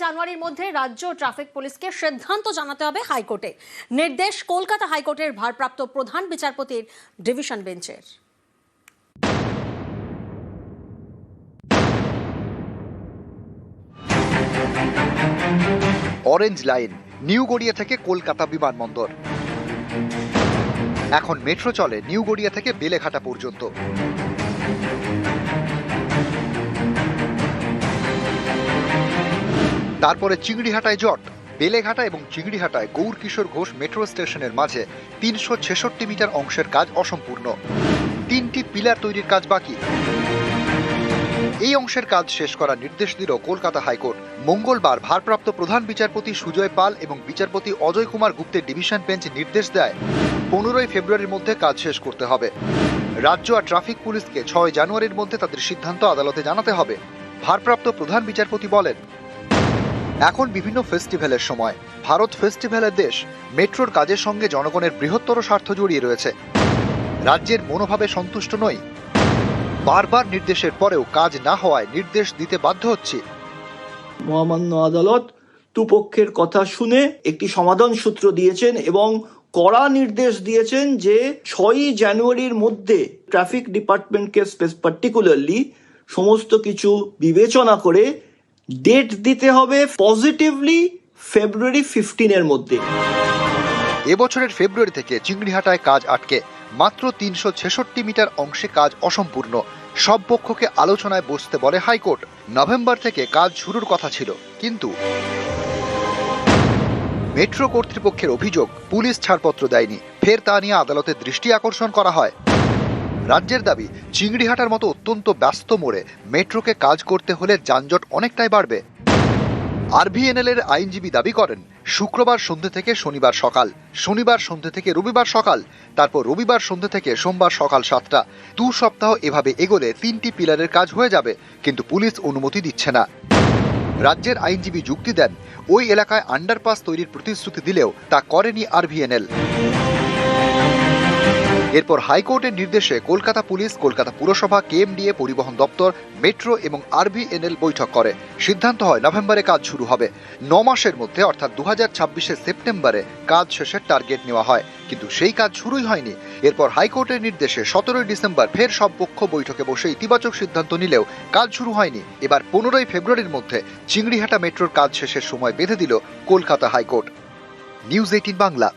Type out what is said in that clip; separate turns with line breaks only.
জানুয়ারির মধ্যে রাজ্য ট্রাফিক পুলিশকে সিদ্ধান্ত জানাতে হবে হাইকোর্টে। নির্দেশ কলকাতা হাইকোর্টের ভারপ্রাপ্ত প্রধান বিচারপতির ডিভিশন বেঞ্চের।
অরেঞ্জ লাইন নিউ গড়িয়া থেকে কলকাতা বিমানবন্দর। এখন মেট্রো চলে নিউ গড়িয়া থেকে বেলেঘাটা পর্যন্ত। তারপরে চিংড়িহাটায় জট। বেলেঘাটা এবং চিংড়িহাটায় গৌর কিশোর ঘোষ মেট্রো স্টেশনের মাঝে ৩৬৬ মিটার অংশের কাজ অসম্পূর্ণ। ৩টি পিলার তৈরির কাজ বাকি। এই অংশের কাজ শেষ করার নির্দেশ দিল কলকাতা হাইকোর্ট। মঙ্গলবার ভারপ্রাপ্ত প্রধান বিচারপতি সুজয় পাল এবং বিচারপতি অজয় কুমার গুপ্তের ডিভিশন বেঞ্চ নির্দেশ দেয় ১৫ ফেব্রুয়ারির মধ্যে কাজ শেষ করতে হবে। রাজ্য আর ট্রাফিক পুলিশকে ৬ জানুয়ারির মধ্যে তাদের সিদ্ধান্ত আদালতে জানাতে হবে। ভারপ্রাপ্ত প্রধান বিচারপতি বলেন, এখন বিভিন্ন ফেস্টিভ্যালের সময়, ভারত ফেস্টিভ্যালের দেশ। মেট্রোর কাজের সঙ্গে জনগণের বৃহত্তর স্বার্থ জড়িয়ে রয়েছে। রাজ্যের মনোভাবে সন্তুষ্ট নই। বারবার নির্দেশের পরেও কাজ না হওয়ায় নির্দেশ দিতে বাধ্য হচ্ছি।
মহামান্য আদালত দুপক্ষের কথা শুনে একটি সমাধান সূত্র দিয়েছেন এবং কড়া নির্দেশ দিয়েছেন যে ৬ জানুয়ারির মধ্যে ট্রাফিক ডিপার্টমেন্টকে পার্টিকুলারলি সমস্ত কিছু বিবেচনা করে ডেট দিতে হবে পজিটিভলি ফেব্রুয়ারি 15-এর মধ্যে।
এবছরের ফেব্রুয়ারি থেকে চিংড়িহাটায় কাজ আটকে। মাত্র ৩৬৬ মিটার অংশে কাজ অসম্পূর্ণ। সব পক্ষকে আলোচনায় বসতে বলে হাইকোর্ট। নভেম্বর থেকে কাজ শুরুর কথা ছিল, কিন্তু মেট্রো কর্তৃপক্ষের অভিযোগ পুলিশ ছাড়পত্র দেয়নি। ফের তা নিয়ে আদালতের দৃষ্টি আকর্ষণ করা হয়। রাজ্যের দাবি, চিংড়িহাটার মতো অত্যন্ত ব্যস্ত মোড়ে মেট্রোকে কাজ করতে হলে যানজট অনেকটাই বাড়বে। আরভিএনএল এর আইনজীবী দাবি করেন, শুক্রবার সন্ধ্যে থেকে শনিবার সকাল, শনিবার সন্ধ্যে থেকে রবিবার সকাল, তারপর রবিবার সন্ধ্যে থেকে সোমবার সকাল 7টা। 2 সপ্তাহ এভাবে এগোলে 3টি পিলারের কাজ হয়ে যাবে, কিন্তু পুলিশ অনুমতি দিচ্ছে না। রাজ্যের আইনজীবী যুক্তি দেন, ওই এলাকায় আন্ডারপাস তৈরির প্রতিশ্রুতি দিলেও তা করেনি আরভিএনএল। এরপর হাইকোর্টের নির্দেশে কলকাতা পুলিশ, কলকাতা পুরসভা, কেএমডিএ, পরিবহন দপ্তর, মেট্রো এবং আরভিএনএল বৈঠক করে। সিদ্ধান্ত হয় নভেম্বরে কাজ শুরু হবে। 9 মাসের মধ্যে অর্থাৎ 2026-এর সেপ্টেম্বরে কাজ শেষের টার্গেট নেওয়া হয়, কিন্তু সেই কাজ শুরুই হয়নি। এরপর হাইকোর্টের নির্দেশে 17 ডিসেম্বর ফের সব পক্ষ বৈঠকে বসে ইতিবাচক সিদ্ধান্ত নিলেও কাজ শুরু হয়নি। এবার 15 ফেব্রুয়ারির মধ্যে চিংড়িহাটা মেট্রোর কাজ শেষের সময় বেঁধে দিল কলকাতা হাইকোর্ট। নিউজ 18 বাংলা।